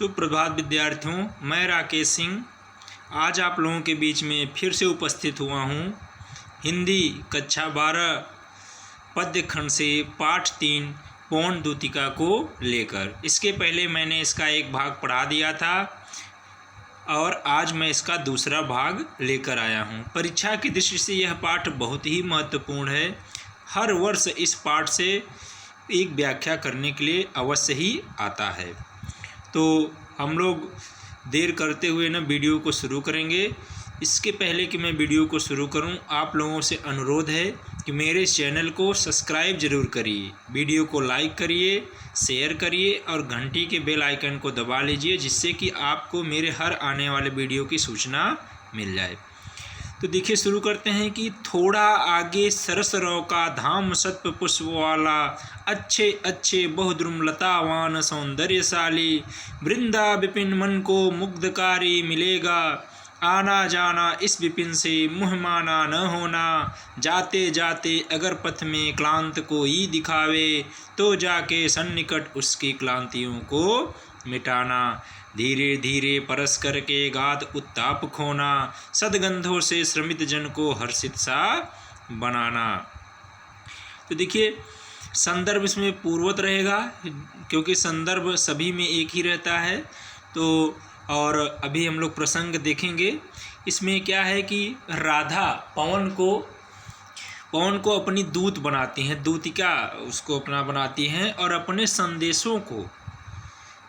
सुप्रभात विद्यार्थियों, मैं राकेश सिंह आज आप लोगों के बीच में फिर से उपस्थित हुआ हूँ। हिंदी कक्षा 12 पद्य खंड से पाठ 3 पौंड दूतिका को लेकर। इसके पहले मैंने इसका एक भाग पढ़ा दिया था और आज मैं इसका दूसरा भाग लेकर आया हूँ। परीक्षा की दृष्टि से यह पाठ बहुत ही महत्वपूर्ण है। हर वर्ष इस पाठ से एक व्याख्या करने के लिए अवश्य ही आता है। तो हम लोग देर करते हुए ना वीडियो को शुरू करेंगे। इसके पहले कि मैं वीडियो को शुरू करूं, आप लोगों से अनुरोध है कि मेरे चैनल को सब्सक्राइब ज़रूर करिए, वीडियो को लाइक करिए, शेयर करिए और घंटी के बेल आइकन को दबा लीजिए, जिससे कि आपको मेरे हर आने वाले वीडियो की सूचना मिल जाए। तो देखिए, शुरू करते हैं कि थोड़ा आगे सरस का धाम सत्व पुष्प वाला, अच्छे अच्छे बहुद्रुम लतावान सौंदर्यशाली, वृंदा विपिन मन को मुग्धकारी मिलेगा। आना जाना इस विपिन से मुँह माना न होना, जाते जाते अगर पथ में क्लांत कोई दिखावे, तो जाके सन्निकट उसकी क्लांतियों को मिटाना। धीरे धीरे परस करके गात उत्ताप खोना, सदगंधों से श्रमित जन को हर्षित सा बनाना। तो देखिए, संदर्भ इसमें पूर्वत रहेगा क्योंकि संदर्भ सभी में एक ही रहता है। तो और अभी हम लोग प्रसंग देखेंगे। इसमें क्या है कि राधा पवन को अपनी दूत बनाती हैं, दूतिका उसको अपना बनाती हैं और अपने संदेशों को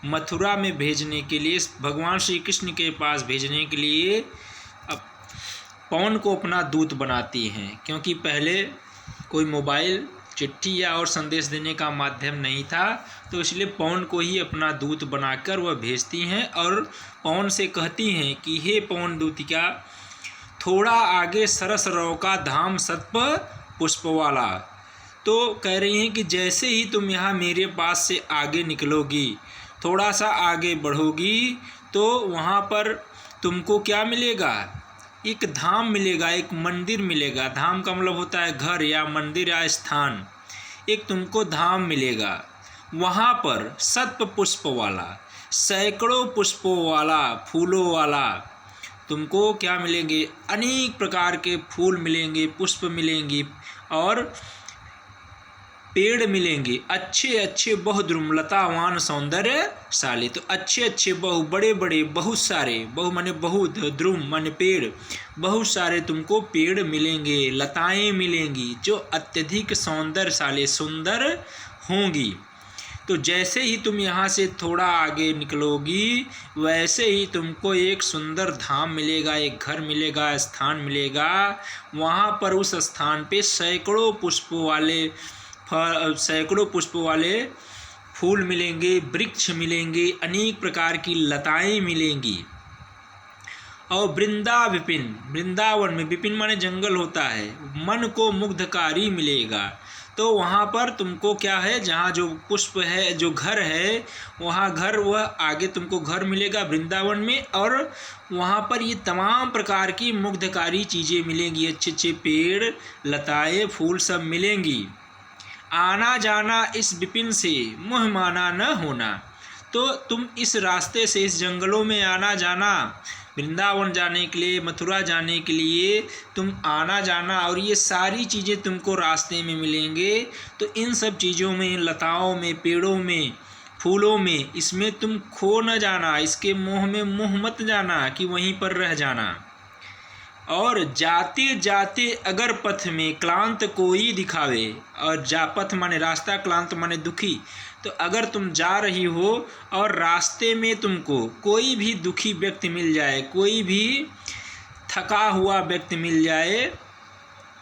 मथुरा में भेजने के लिए, भगवान श्री कृष्ण के पास भेजने के लिए अब पवन को अपना दूत बनाती हैं। क्योंकि पहले कोई मोबाइल, चिट्ठी या और संदेश देने का माध्यम नहीं था, तो इसलिए पवन को ही अपना दूत बनाकर वह भेजती हैं और पवन से कहती हैं कि हे पवन दूतिका, थोड़ा आगे सरस का धाम सत्व पुष्प वाला। तो कह रही हैं कि जैसे ही तुम यहाँ मेरे पास से आगे निकलोगी, थोड़ा सा आगे बढ़ोगी, तो वहाँ पर तुमको क्या मिलेगा? एक धाम मिलेगा, एक मंदिर मिलेगा। धाम का मतलब होता है घर या मंदिर या स्थान। एक तुमको धाम मिलेगा, वहाँ पर सत्व पुष्प वाला, सैकड़ों पुष्पों वाला, फूलों वाला तुमको क्या मिलेंगे? अनेक प्रकार के फूल मिलेंगे, पुष्प मिलेंगी और पेड़ मिलेंगे, अच्छे अच्छे बहुद्रुम लतावान सौंदर्यशाली। तो अच्छे अच्छे बड़े बड़े बहुत सारे, बहु माने बहुत, द्रुम माने पेड़, बहुत सारे तुमको पेड़ मिलेंगे, लताएं मिलेंगी जो अत्यधिक सौंदर्यशाली, सुंदर होंगी। तो जैसे ही तुम यहाँ से थोड़ा आगे निकलोगी, वैसे ही तुमको एक सुंदर धाम मिलेगा, एक घर मिलेगा, स्थान मिलेगा। वहाँ पर उस स्थान पे सैकड़ों पुष्प वाले फूल मिलेंगे, वृक्ष मिलेंगे, अनेक प्रकार की लताएं मिलेंगी। और वृंदावन में, विपिन माने जंगल होता है, मन को मुग्धकारी मिलेगा। तो वहाँ पर तुमको क्या है, जहाँ जो पुष्प है, जो घर है, वहाँ घर, वह आगे तुमको घर मिलेगा वृंदावन में। और वहाँ पर ये तमाम प्रकार की मुग्धकारी चीज़ें मिलेंगी, अच्छे अच्छे पेड़, लताएं, फूल सब मिलेंगी। आना जाना इस विपिन से मुँह माना न होना। तो तुम इस रास्ते से, इस जंगलों में आना जाना, वृंदावन जाने के लिए, मथुरा जाने के लिए तुम आना जाना, और ये सारी चीज़ें तुमको रास्ते में मिलेंगे। तो इन सब चीज़ों में, लताओं में, पेड़ों में, फूलों में, इसमें तुम खो न जाना, इसके मोह में मुँह मत जाना कि वहीं पर रह जाना। और जाते जाते अगर पथ में क्लांत कोई दिखावे, और पथ माने रास्ता, क्लांत माने दुखी। तो अगर तुम जा रही हो और रास्ते में तुमको कोई भी दुखी व्यक्ति मिल जाए, कोई भी थका हुआ व्यक्ति मिल जाए,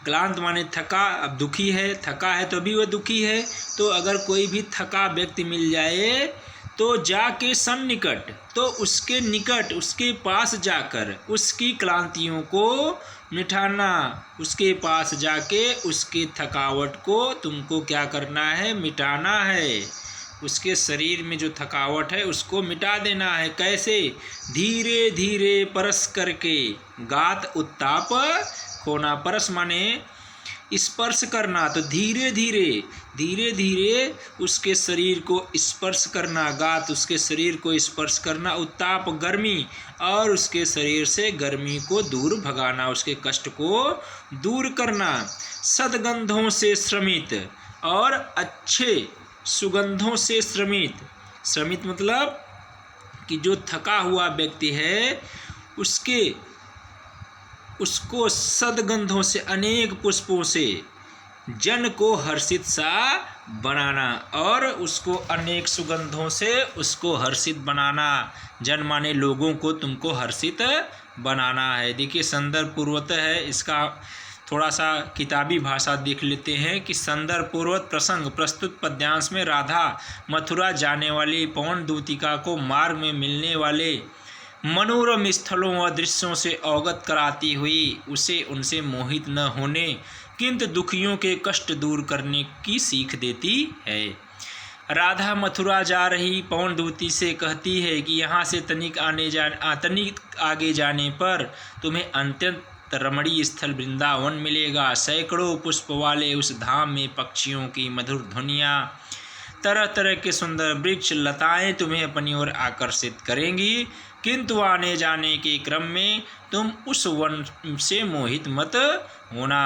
क्लांत माने थका, अब दुखी है, थका है तो भी वह दुखी है। तो अगर कोई भी थका व्यक्ति मिल जाए, तो जाके सन्निकट, तो उसके निकट, उसके पास जाकर उसकी क्लांतियों को मिटाना। उसके पास जाके उसकी थकावट को तुमको क्या करना है? मिटाना है। उसके शरीर में जो थकावट है उसको मिटा देना है। कैसे? धीरे धीरे परस करके गात उत्ताप खोना। परस माने स्पर्श करना, तो धीरे धीरे उसके शरीर को स्पर्श करना, गात उसके शरीर को स्पर्श करना, उत्ताप गर्मी, और उसके शरीर से गर्मी को दूर भगाना, उसके कष्ट को दूर करना। सद्गंधों से श्रमित, और अच्छे सुगंधों से श्रमित। श्रमित मतलब कि जो थका हुआ व्यक्ति है उसको सद्गंधों से, अनेक पुष्पों से जन को हर्षित सा बनाना, और उसको अनेक सुगंधों से उसको हर्षित बनाना। जन माने लोगों को तुमको हर्षित बनाना है। देखिए संदर्भ पूर्वतः है, इसका थोड़ा सा किताबी भाषा देख लेते हैं कि संदर्भ पूर्वक प्रसंग प्रस्तुत पद्यांश में राधा मथुरा जाने वाली पवन दूतिका को मार्ग में मिलने वाले मनोरम स्थलों व दृश्यों से अवगत कराती हुई उसे उनसे मोहित न होने किंतु दुखियों के कष्ट दूर करने की सीख देती है। राधा मथुरा जा रही पवन दूती से कहती है कि यहाँ से तनिक आगे जाने पर तुम्हें अत्यंत रमणीय स्थल वृंदावन मिलेगा। सैकड़ों पुष्प वाले उस धाम में पक्षियों की मधुर ध्वनियाँ, तरह तरह के सुंदर वृक्ष लताएं तुम्हें अपनी ओर आकर्षित करेंगी, किंतु आने जाने के क्रम में तुम उस वन से मोहित मत होना।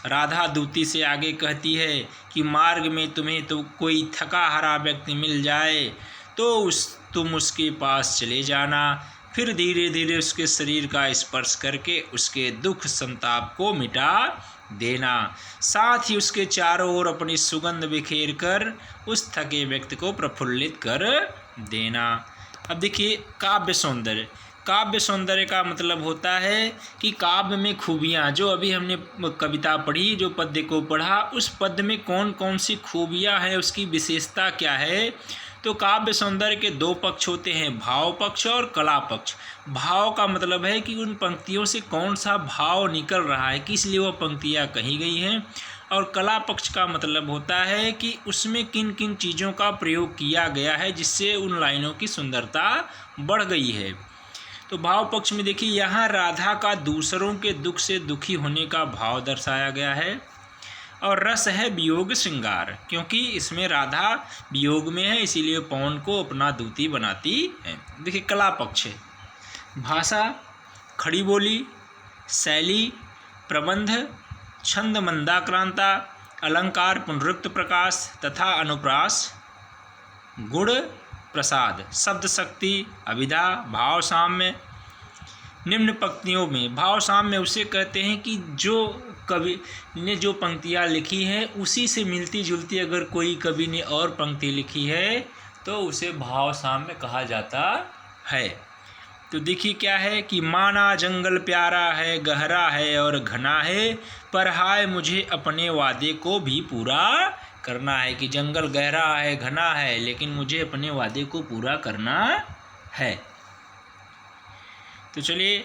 राधा दूती से आगे कहती है कि मार्ग में तुम्हें तो कोई थका हारा व्यक्ति मिल जाए तो तुम उसके पास चले जाना, फिर धीरे धीरे उसके शरीर का स्पर्श करके उसके दुख संताप को मिटा देना, साथ ही उसके चारों ओर अपनी सुगंध बिखेर कर उस थके व्यक्ति को प्रफुल्लित कर देना। अब देखिए काव्य सौंदर्य। काव्य सौंदर्य का मतलब होता है कि काव्य में खूबियाँ, जो अभी हमने कविता पढ़ी, जो पद्य को पढ़ा, उस पद्य में कौन कौन सी खूबियाँ हैं, उसकी विशेषता क्या है। तो काव्य सौंदर्य के दो पक्ष होते हैं, भाव पक्ष और कला पक्ष। भाव का मतलब है कि उन पंक्तियों से कौन सा भाव निकल रहा है, किस लिए वह पंक्तियाँ कही गई हैं। और कला पक्ष का मतलब होता है कि उसमें किन किन चीज़ों का प्रयोग किया गया है जिससे उन लाइनों की सुंदरता बढ़ गई है। तो भाव पक्ष में देखिए यहाँ राधा का दूसरों के दुख से दुखी होने का भाव दर्शाया गया है, और रस है वियोग श्रृंगार, क्योंकि इसमें राधा वियोग में है इसीलिए पवन को अपना दूती बनाती है। देखिए कला पक्ष है, भाषा, खड़ी बोली, शैली, प्रबंध, छंद मंदाक्रांता, अलंकार पुनरुक्त प्रकाश तथा अनुप्रास, गुण प्रसाद, शब्द शक्ति, अभिधा, भाव साम्य। निम्न पंक्तियों में भाव साम्य उसे कहते हैं कि जो कवि ने जो पंक्तियाँ लिखी हैं उसी से मिलती जुलती अगर कोई कवि ने और पंक्ति लिखी है तो उसे भाव साम्य कहा जाता है। तो देखिए क्या है कि माना जंगल प्यारा है, गहरा है और घना है, पर हाय मुझे अपने वादे को भी पूरा करना है। कि जंगल गहरा है, घना है, लेकिन मुझे अपने वादे को पूरा करना है। तो चलिए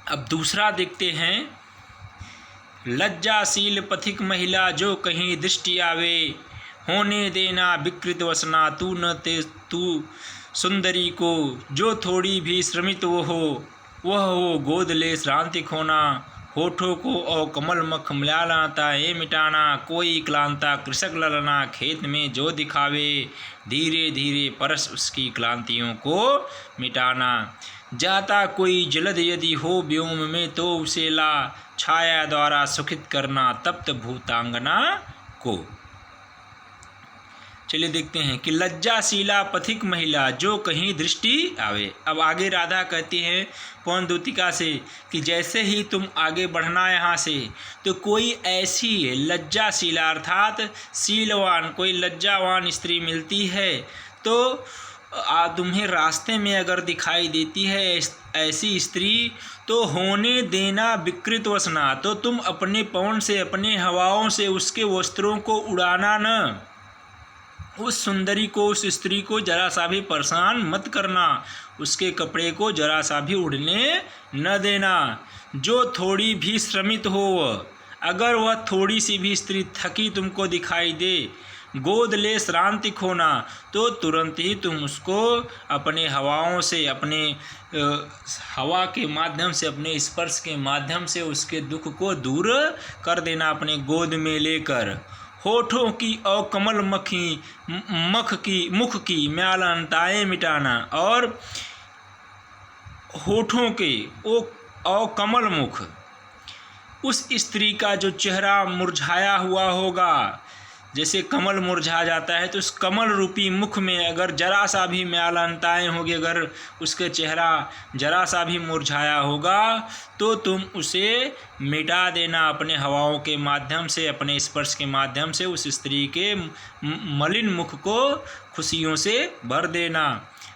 अब दूसरा देखते हैं। लज्जाशील पथिक महिला जो कहीं दृष्टि आवे, होने देना विकृत वसना तू न ते तू सुंदरी को, जो थोड़ी भी श्रमित वह हो गोद ले श्रांति खोना, होठों को और कमल मख मिलाता ये मिटाना, कोई क्लांता कृषक ललना खेत में जो दिखावे, धीरे धीरे परस उसकी क्लांतियों को मिटाना, जाता कोई जलद यदि हो व्योम में तो उसे ला, छाया द्वारा सुखित करना तप्त भूतांगना को। चलिए देखते हैं कि लज्जाशीला पथिक महिला जो कहीं दृष्टि आवे। अब आगे राधा कहती हैं पवन दूतिका से कि जैसे ही तुम आगे बढ़ना यहाँ से तो कोई ऐसी लज्जाशीला अर्थात शीलवान कोई लज्जावान स्त्री मिलती है तो तुम्हें रास्ते में अगर दिखाई देती है ऐसी स्त्री तो होने देना विकृत वसना, तो तुम अपने पवन से अपने हवाओं से उसके वस्त्रों को उड़ाना न, उस सुंदरी को उस स्त्री को जरा सा भी परेशान मत करना, उसके कपड़े को जरा सा भी उड़ने न देना। जो थोड़ी भी श्रमित हो, अगर वह थोड़ी सी भी स्त्री थकी तुमको दिखाई दे गोद ले श्रांति खोना, तो तुरंत ही तुम उसको अपने हवाओं से, अपने हवा के माध्यम से, अपने स्पर्श के माध्यम से उसके दुख को दूर कर देना अपने गोद में लेकर। होठों की और कमल मुख की म्यालनताएं मिटाना, और होठों के और कमल मुख, उस स्त्री का जो चेहरा मुरझाया हुआ होगा, जैसे कमल मुरझा जाता है, तो उस कमल रूपी मुख में अगर जरा सा भी म्यालनताएं होगी, अगर उसके चेहरा जरा सा भी मुरझाया होगा, तो तुम उसे मिटा देना अपने हवाओं के माध्यम से, अपने स्पर्श के माध्यम से। उस स्त्री के मलिन मुख को खुशियों से भर देना।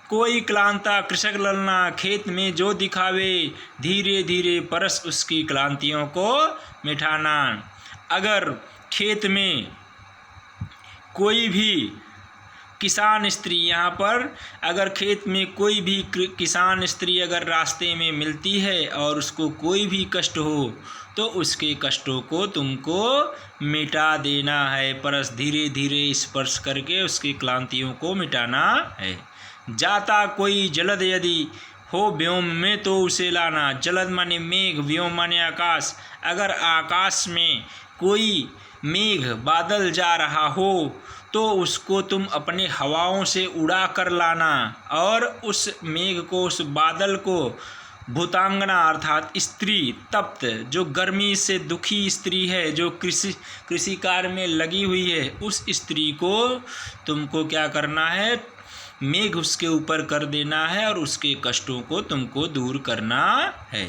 कोई क्लांता कृषक ललना, खेत में जो दिखावे, धीरे धीरे परस उसकी क्लांतियों को मिटाना। अगर खेत में कोई भी किसान स्त्री, यहाँ पर अगर खेत में कोई भी किसान स्त्री अगर रास्ते में मिलती है और उसको कोई भी कष्ट हो, तो उसके कष्टों को तुमको मिटा देना है। परस धीरे धीरे स्पर्श करके उसकी क्लांतियों को मिटाना है। जाता कोई जलद यदि हो व्योम में, तो उसे लाना। जलद माने मेघ, व्योम माने आकाश। अगर आकाश में कोई मेघ बादल जा रहा हो, तो उसको तुम अपने हवाओं से उड़ा कर लाना, और उस मेघ को, उस बादल को भूतांगना अर्थात स्त्री, तप्त, जो गर्मी से दुखी स्त्री है, जो कृषि कार्य में लगी हुई है, उस स्त्री को तुमको क्या करना है, मेघ उसके ऊपर कर देना है और उसके कष्टों को तुमको दूर करना है।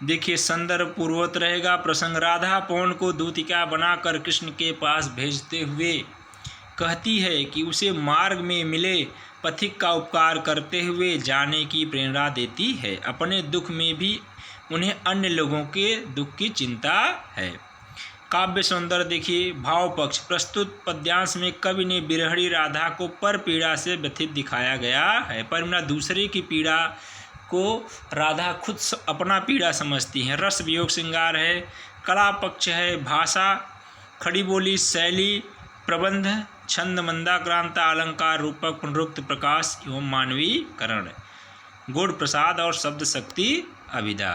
देखिए संदर्भ पूर्वत रहेगा प्रसंग। राधा पौंड को दूतिका बनाकर कृष्ण के पास भेजते हुए कहती है कि उसे मार्ग में मिले पथिक का उपकार करते हुए जाने की प्रेरणा देती है। अपने दुख में भी उन्हें अन्य लोगों के दुख की चिंता है। काव्य सौंदर्य देखिए। भाव पक्ष। प्रस्तुत पद्यांश में कवि ने बिरहड़ी राधा को पर पीड़ा से व्यथित दिखाया गया है, पर दूसरे की पीड़ा को राधा खुद अपना पीड़ा समझती हैं। रस वियोग श्रृंगार है। कला पक्ष है। भाषा, खड़ी बोली, शैली, प्रबंध, छंद, मंदाक्रांता, अलंकार, रूपक, पुनरुक्त, प्रकाश एवं मानवीकरण। गुण प्रसाद और शब्द शक्ति अभिधा।